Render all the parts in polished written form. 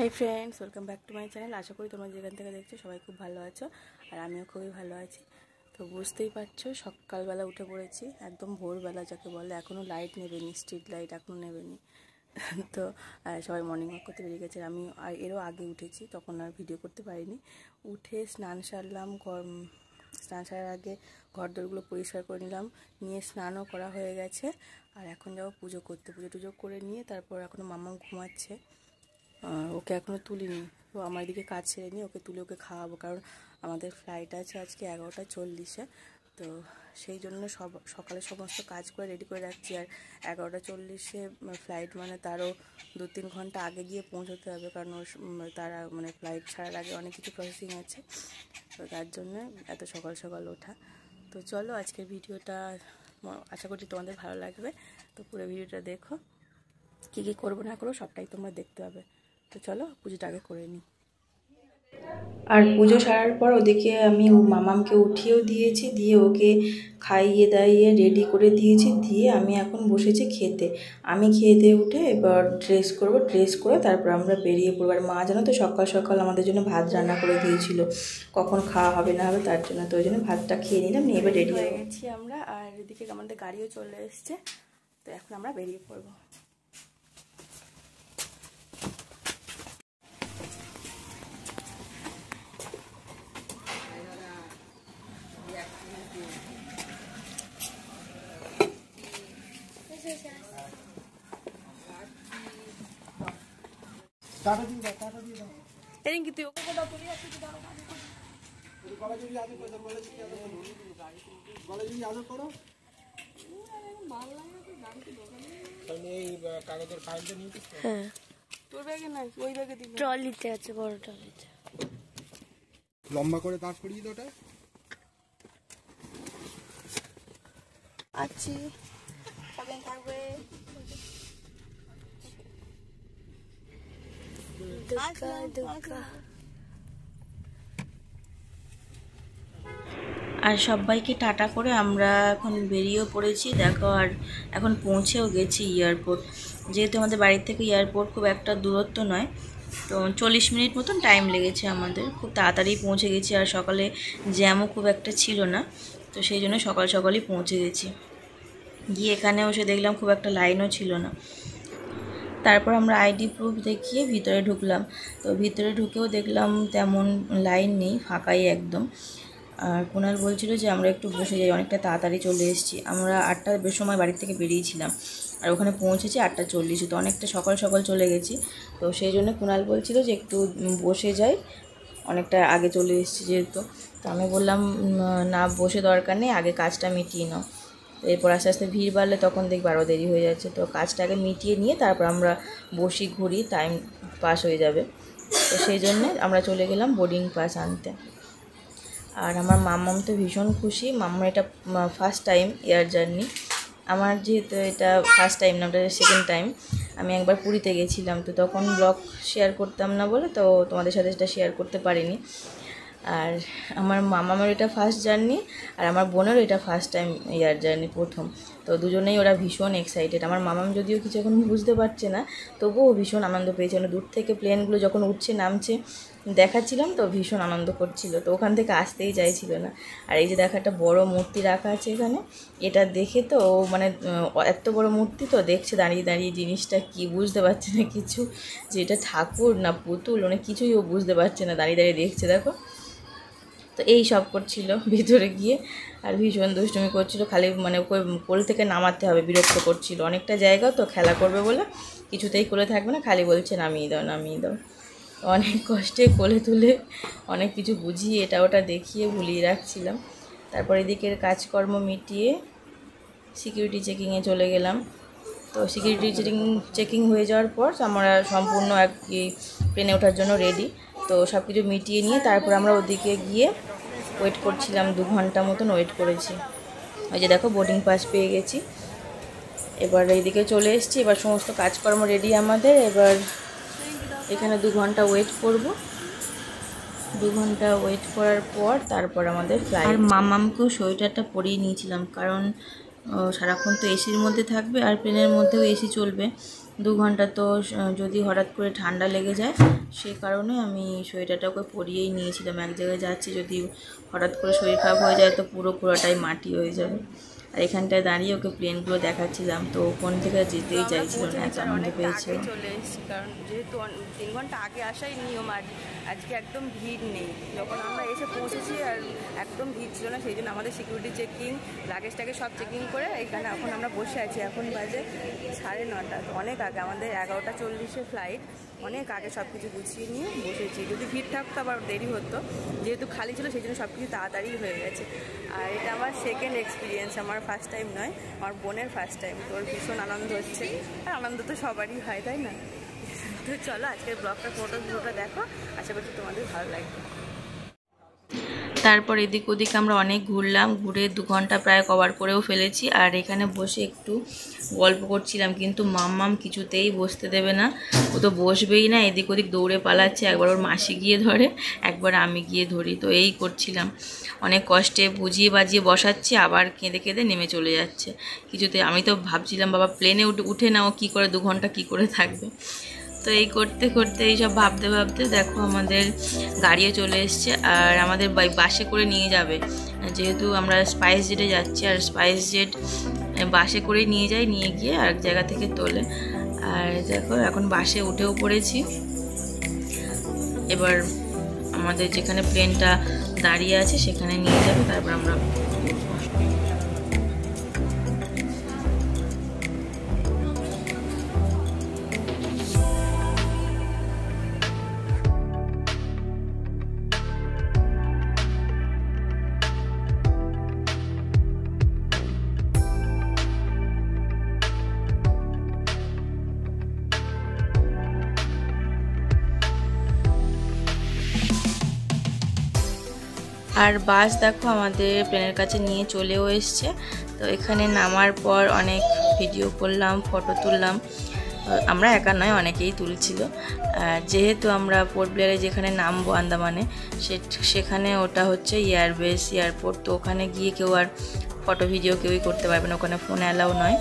High friends, welcome back to my channel. আশা করি তোমরা যেখান থেকে দেখছো সবাই খুব ভালো আছো, আর আমিও খুবই ভালো আছি। তো বুঝতেই পারছো, সকালবেলা উঠে পড়েছি, একদম ভোরবেলা যাকে বলে। এখনও লাইট নেবেনি, স্ট্রিট লাইট এখনও নেবেনি। তো সবাই মর্নিং ওয়াক করতে বেরিয়ে গেছে। আমি এরও আগে উঠেছি, তখন আর ভিডিও করতে পারিনি। উঠে স্নান সারলাম, স্নান সারার আগে ঘরদোরগুলো পরিষ্কার করে নিলাম, নিয়ে স্নানও করা হয়ে গেছে। আর এখন যাবো পুজো করতে। পুজো করে নিয়ে তারপর এখনও মাম্মা ঘুমাচ্ছে, ওকে এখনও তুলিনি। তো আমার দিকে কাজ ছেড়ে নিয়ে ওকে তুলে ওকে খাওয়াবো, কারণ আমাদের ফ্লাইট আছে আজকে 11টা 40-এ। তো সেই জন্য সকালে সমস্ত কাজ করে রেডি করে রাখছি। আর 11টা 40-এ ফ্লাইট, মানে তারও 2-3 ঘন্টা আগে গিয়ে পৌঁছতে হবে, কারণ তারা মানে ফ্লাইট ছাড়ার আগে অনেক কিছু প্রসেসিং আছে। তো তার জন্য এত সকাল সকাল ওঠা। তো চলো আজকের ভিডিওটা আশা করছি তোমাদের ভালো লাগবে। তো পুরো ভিডিওটা দেখো, কী কী করবো না করবো সবটাই তোমরা দেখতে পাবে। তো চলো পুজোটা আগে করে নিই। আর পুজো সারার পর ওদিকে আমি মামামকে উঠিয়েও দিয়েছি, দিয়ে ওকে খাইয়ে দাইয়ে রেডি করে দিয়েছি, দিয়ে আমি এখন বসেছি খেতে। আমি খেয়ে দিয়ে উঠে এবার ড্রেস করব, ড্রেস করে তারপর আমরা বেরিয়ে পড়বো। আর মা জানো তো সকাল সকাল আমাদের জন্য ভাত রান্না করে দিয়েছিল, কখন খাওয়া হবে না হবে তার জন্য। তো ওই জন্য ভাতটা খেয়ে নিলাম, নিয়ে এবার রেডি হয়ে গেছি আমরা। আর এদিকে আমাদের গাড়িও চলে এসছে, তো এখন আমরা বেরিয়ে পড়বো। তুই হ্যাঁ, তোর ব্যাগে নাই, ওই ব্যাগে দিবি। ট্রলিতে আছে, বড় ট্রলিতে। লম্বা করে দাঁড় করিয়ে দাও। ওটা আছি, সাবধানে থাকবে। আর সবাইকে টাটা করে আমরা এখন বেরিয়েও পড়েছি দেখো। আর এখন পৌঁছেও গেছি এয়ারপোর্ট। যেহেতু আমাদের বাড়ির থেকে এয়ারপোর্ট খুব একটা দূরত্ব নয়, তো 40 মিনিট মতন টাইম লেগেছে আমাদের। খুব তাড়াতাড়ি পৌঁছে গেছি, আর সকালে জ্যামও খুব একটা ছিল না, তো সেই জন্য সকাল সকালই পৌঁছে গেছি। গিয়ে এখানেও এসে দেখলাম খুব একটা লাইনও ছিল না। তারপর আমরা আইডি প্রুফ দেখিয়ে ভিতরে ঢুকলাম। তো ভিতরে ঢুকেও দেখলাম তেমন লাইন নেই, ফাঁকাই একদম। আর কুণাল বলছিল যে আমরা একটু বসে যাই, অনেকটা তাড়াতাড়ি চলে এসেছি। আমরা 8টার সময় বাড়ির থেকে বেরিয়েছিলাম, আর ওখানে পৌঁছেছি 8টা 40। তো অনেকটা সকাল সকাল চলে গেছি। তো সেই জন্য কুণাল বলছিল যে একটু বসে যাই, অনেকটা আগে চলে এসেছি যেহেতু। তো আমি বললাম না, বসে দরকার নেই, আগে কাজটা মিটিয়ে নাও। এরপর আস্তে আস্তে ভিড় বাড়লে তখন দেখবো আরও দেরি হয়ে যাচ্ছে। তো কাজটা আগে মিটিয়ে নিয়ে তারপর আমরা বসি, ঘুরি, টাইম পাস হয়ে যাবে। তো সেই জন্যে আমরা চলে গেলাম বোর্ডিং পাস আনতে। আর আমার মাম্মাম তো ভীষণ খুশি। মাম্মার এটা ফার্স্ট টাইম এয়ার জার্নি। আমার যেহেতু এটা ফার্স্ট টাইম না, ওটা সেকেন্ড টাইম। আমি একবার পুরীতে গেছিলাম, তো তখন ব্লগ শেয়ার করতাম না বলে তো তোমাদের সাথে সেটা শেয়ার করতে পারিনি। আর আমার মামামের এটা ফার্স্ট জার্নি, আর আমার বোনেরও এটা ফার্স্ট টাইম এয়ার জার্নি, প্রথম। তো দুজনেই ওরা ভীষণ এক্সাইটেড। আমার মামাম যদিও কিছু এখন বুঝতে পারছে না, তবুও ভীষণ আনন্দ পেয়েছে। দূর থেকে প্লেনগুলো যখন উঠছে নামছে দেখাচ্ছিলাম, তো ভীষণ আনন্দ করছিল, তো ওখান থেকে আসতেই চাইছিল না। আর এই যে দেখা একটা বড় মূর্তি রাখা আছে এখানে, এটা দেখে তো ও মানে এত বড় মূর্তি তো দেখছে দাঁড়িয়ে দাঁড়িয়ে, জিনিসটা কি বুঝতে পারছে না কিছু, যে এটা ঠাকুর না পুতুল, মানে কিছুই ও বুঝতে পারছে না, দাঁড়িয়ে দাঁড়িয়ে দেখছে দেখো। তো এই সব করছিল ভিতরে গিয়ে, আর ভীষণ দুষ্টুমি করছিল, খালি মানে ওকে কোল থেকে নামাতে হবে, বিরক্ত করছিল। অনেকটা জায়গা তো খেলা করবে বলে কিছুতেই কোলে থাকবে না, খালি বলছে নামিয়ে দাও নামিয়ে দাও। অনেক কষ্টে কোলে তুলে অনেক কিছু বুঝিয়ে এটা ওটা দেখিয়ে ভুলিয়ে রাখছিলাম। তারপর এদিকের কাজকর্ম মিটিয়ে সিকিউরিটি চেকিংয়ে চলে গেলাম। তো সিকিউরিটি চেকিং হয়ে যাওয়ার পর আমরা সম্পূর্ণ আর কি প্লেনে ওঠার জন্য রেডি। তো সব কিছু মিটিয়ে নিয়ে তারপর আমরা ওদিকে গিয়ে ওয়েট করছিলাম, 2 ঘন্টা মতন ওয়েট করেছি। ওই যে দেখো বোর্ডিং পাস পেয়ে গেছি। এবার এইদিকে চলে এসেছি, এবার সমস্ত কাজকর্ম রেডি আমাদের। এবার এখানে 2 ঘন্টা ওয়েট করব। 2 ঘন্টা ওয়েট করার পর তারপর আমাদের ফ্লাইট। আর মামামকেও সোয়েটারটা পরিয়ে নিয়েছিলাম, কারণ সারাক্ষণ তো এসির মধ্যে থাকবে, আর প্লেনের মধ্যেও এসি চলবে। 2 ঘন্টা তো যদি হঠাৎ করে ঠান্ডা লেগে যায় সেই কারণে আমি সোয়েটারটা ওকে পরিয়েই নিয়েছিলাম। এক জায়গায় যাচ্ছি, যদি হঠাৎ করে শরীর খারাপ হয়ে যায় তো পুরোটাই মাটি হয়ে যাবে। আর এখানটায় দাঁড়িয়ে ওকে প্লেনগুলো দেখাচ্ছিলাম, তো কোন থেকে যেতেই চাইছিল না, এত আনন্দ পেয়েছে। চলে এসেছি, কারণ যেহেতু 3 ঘন্টা আগে আসাই নিয়ম, আর আজকে একদম ভিড় নেই। যখন আমরা এসে পৌঁছেছি আর একদম ভিড় ছিল না, সেই জন্য আমাদের সিকিউরিটি চেকিং, লাগেজটাকে সব চেকিং করে এখানে এখন আমরা বসে আছি। এখন বাজে 9:30, তো অনেক আগে, আমাদের 11:40 ফ্লাইট, অনেক আগে সব কিছু গুছিয়ে নিয়ে বসেছি। যদি ভিড় থাকতো আবার দেরি হতো, যেহেতু খালি ছিল সেই জন্য সব কিছু তাড়াতাড়ি হয়ে গেছে। আর এটা আমার সেকেন্ড এক্সপিরিয়েন্স, আমার ফার্স্ট টাইম নয়, আমার বোনের ফার্স্ট টাইম। তোর ভীষণ আনন্দ হচ্ছে, আর আনন্দ তো সবারই হয়, তাই না? তো চলো আজকের ব্লগটা পুরোটা দেখো, আশা করছি তোমাদের ভালো লাগবে। তারপর এদিক ওদিক আমরা অনেক ঘুরলাম, ঘুরে 2 ঘন্টা প্রায় কভার করেও ফেলেছি। আর এখানে বসে একটু গল্প করছিলাম, কিন্তু মাম্মাম কিছুতেই বসতে দেবে না, ও তো বসবেই না, এদিক ওদিক দৌড়ে পালাচ্ছে। একবার ওর মাসি গিয়ে ধরে, একবার আমি গিয়ে ধরি, তো এই করছিলাম। অনেক কষ্টে বুঝিয়ে বাজিয়ে বসাচ্ছি, আবার কেঁদে কেঁদে নেমে চলে যাচ্ছে কিছুতে। আমি তো ভাবছিলাম বাবা প্লেনে উঠে না, ও কী করে 2 ঘন্টা কী করে থাকবে। তো এই করতে করতে এইসব ভাবতে ভাবতে দেখো আমাদের গাড়িও চলে এসছে, আর আমাদের বাসে করে নিয়ে যাবে, যেহেতু আমরা স্পাইস জেটে যাচ্ছি। আর স্পাইস জেট বাসে করে নিয়ে যায়, নিয়ে গিয়ে আরেক জায়গা থেকে তোলে। আর দেখো এখন বাসে উঠেও পড়েছি। এবার আমাদের যেখানে প্লেনটা দাঁড়িয়ে আছে সেখানে নিয়ে যাবে, তারপর আমরা আর বাস দেখো আমাদের প্লেনের কাছে নিয়ে চলেও এসছে। তো এখানে নামার পর অনেক ভিডিও করলাম, ফটো তুললাম। আমরা একা নয়, অনেকেই তুলছিল। যেহেতু আমরা পোর্ট ব্লেয়ারে যেখানে নামবো আন্দামানে, সেখানে ওটা হচ্ছে এয়ারবেস এয়ারপোর্ট, তো ওখানে গিয়ে কেউ আর ফটো ভিডিও কেউই করতে পারবে না, ওখানে ফোন অ্যালাউ নয়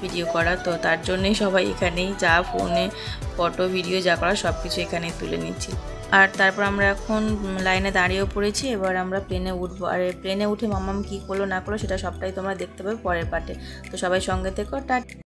ভিডিও করা। তো তার জন্যই সবাই এখানেই যা ফোনে ফটো ভিডিও যা করা সব কিছু এখানেই তুলে নিচ্ছি। আর তারপর আমরা এখন লাইনে দাঁড়িয়েও পড়েছি, এবার আমরা প্লেনে উঠবো। আর প্লেনে উঠে মাম্মাম কী করলো না করলো সেটা সবটাই তোমরা দেখতে পাবে পরের পার্টে। তো সবাই সঙ্গে থেকো, টাটা।